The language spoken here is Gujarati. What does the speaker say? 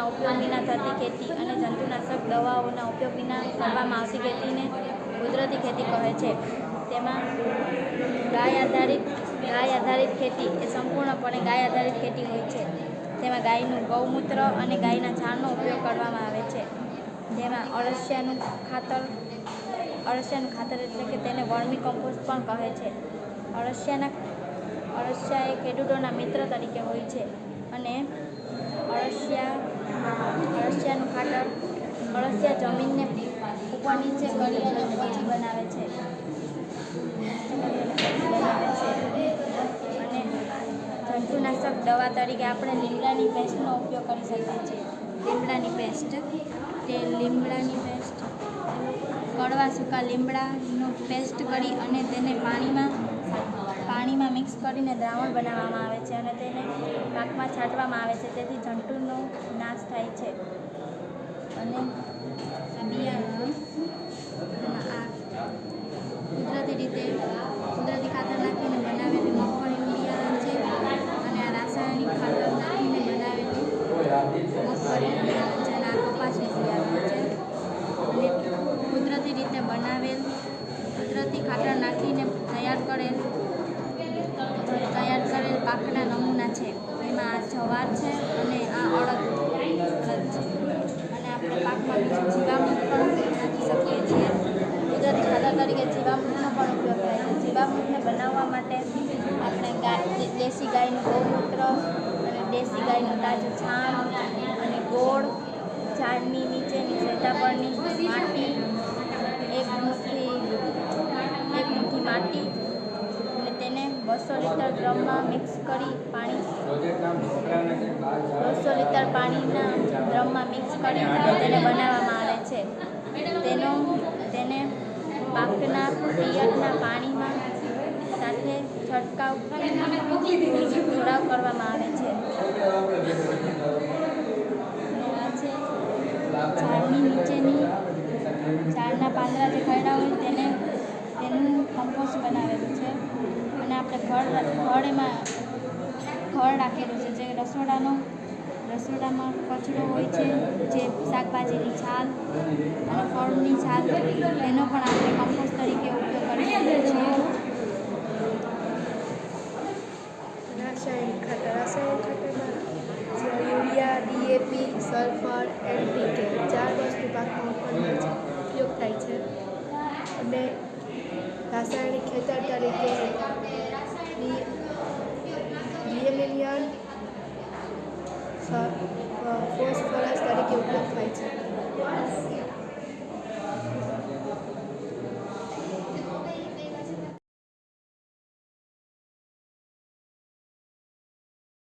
ઉપયોગ વિના થતી ખેતી અને જંતુનાશક દવાઓના ઉપયોગ વિના કરવામાં આવતી ખેતીને કુદરતી ખેતી કહે છે. તેમાં ગાય આધારિત ખેતી એ સંપૂર્ણપણે ગાય આધારિત ખેતી હોય છે. તેમાં ગાયનું ગૌમૂત્ર અને ગાયના છાણનો ઉપયોગ કરવામાં આવે છે. તેમાં અળસિયાનું ખાતર એટલે કે તેને વર્મી કમ્પોસ્ટ પણ કહે છે. અળસિયા એ ખેડૂતોના મિત્ર તરીકે હોય છે અને અળસિયાનું ખાતર અળસિયા જમીનને ઉપર નીચે કરી અને પછી બનાવે છે અને જંતુનાશક દવા તરીકે આપણે લીમડાની પેસ્ટનો ઉપયોગ કરી શકીએ છીએ. લીમડાની પેસ્ટ કડવા સૂકા લીમડાનો પેસ્ટ કરી અને તેને પાણીમાં મિક્સ કરીને દ્રાવણ બનાવવામાં આવે છે અને તેને પાકમાં છાંટવામાં આવે છે. તેથી જંતુનો નાશ થાય છે. અને કુદરતી ખાતર નાખીને બનાવેલી મગફળીનું બિયારણ છે અને આ રાસાયણિક ખાતર નાખીને બનાવેલું મગફળીનું બિયારણ છે અને આ કપાસનું બિયારણ છે. અને કુદરતી રીતે બનાવેલ કુદરતી ખાતર નાખીને તૈયાર કરેલ પાકના નમૂના છે. એમાં આ જવાર છે અને આ અડદ છે અને આપણે પાકમાં બીજું જીવામૃત પણ નાખી શકીએ છીએ. કુદરતી ખાતર તરીકે જીવામૃતનો પણ ઉપયોગ થાય છે. જીવામૃતને બનાવવા માટે આપણે દેશી ગાયનું ગૌમૂત્ર અને દેશી ગાયનું તાજું છાણ અને ગોળ, ઝાડની નીચેની સેટા પરની માટી, એક મુઠ્ઠી માટી અને તેને 200 લીટર ડ્રમમાં મિક્સ કરી 200 લીટર પાણીના ડ્રમમાં મિક્સ કરી તેને બનાવવામાં આવે છે. તેને પાકના પિયતના પાણીમાં સાથે છંટકાવ કરવામાં આવે છે. ઝાડની નીચેની ઝાડના પાંદડા જે ખરડા હોય તેનું કમ્પોસ્ટ બનાવેલું છે અને આપણે ખડ રાખેલું છે. જે રસોડામાં કચરો હોય છે, જે શાકભાજીની છાલ અને ફળની છાલ, તેનો પણ આપણે કમ્પોસ્ટ તરીકે ઉપયોગ કરી શકીએ છીએ. રાસાયણિક ખાતરમાં યુરિયા, DAP, સલ્ફર, NPK 4 વસ્તુ પાકમાં ઉપયોગ થાય છે. અને રાસાયણિક ખેતર તરીકે ડીએમએનિયન, ફોસ્ફરસ તરીકે ઉપયોગ થાય છે.